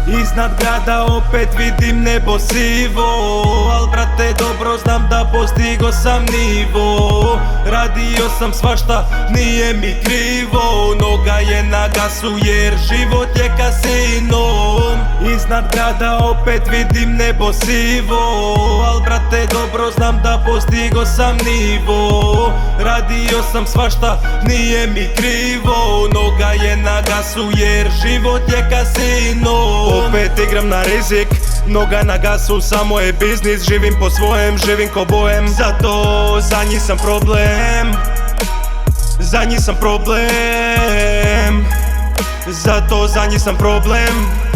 Iznad grada opet vidim nebo sivo, al brate dobro znam da postigo sam nivo. Radio sam svašta, nije mi krivo, noga je na gasu jer život je kasino. Iznad grada opet vidim nebo sivo, al brate dobro znam da postigo sam nivo. Radio sam svašta, nije mi krivo, noga je na gasu jer život je kasino. Opet igram na rizik, noga na gasu, samo je biznis. Živim po svojem, živim ko bojem, zato za njih sam problem. Za njih sam problem, zato za njih sam problem.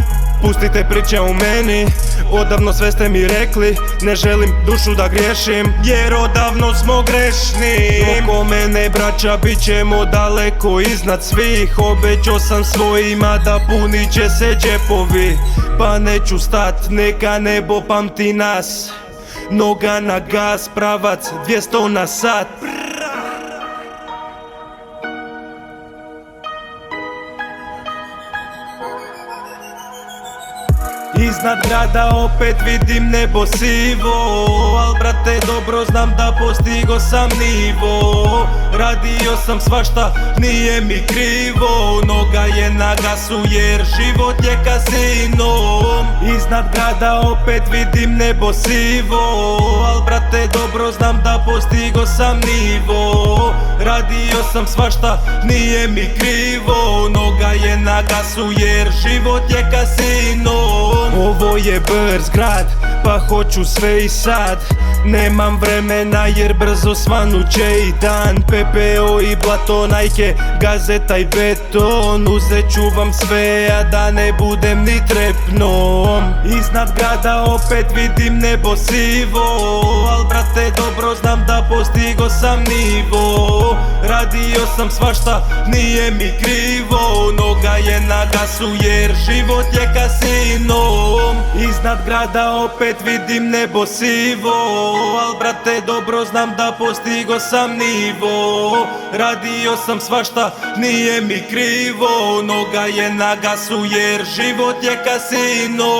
Pustite priče u meni, odavno sve ste mi rekli. Ne želim dušu da griješim, jer odavno smo grešni. Oko mene braća bit ćemo daleko iznad svih. Obećao sam svojima da punit će se džepovi, pa neću stat, neka nebo pamti nas. Noga na gas, pravac 200 na sat. Iznad grada opet vidim nebo sivo, al brate dobro znam da postigo sam nivo. Radio sam svašta, nije mi krivo, noga je na gasu jer život je kasino. Iznad grada opet vidim nebo sivo, al brate dobro znam da postigo sam nivo. Radio sam svašta, nije mi krivo, noga je na gasu jer život je kasino. Ovo je brz grad, pa hoću sve i sad. Nemam vremena jer brzo svanuće i dan. PPO i blato, Nike, gazeta i beton. Uzet ću vam sve, a da ne budem ni trepnom. Iznad grada opet vidim nebo sivo, al brate dobro znam da postigo sam nivo. Radio sam svašta, nije mi krivo, noga je na gasu jer život je kasino. Iznad grada opet vidim nebo sivo, al brate dobro znam da postigo sam nivo. Radio sam svašta, nije mi krivo, noga je na gasu jer život je kasino.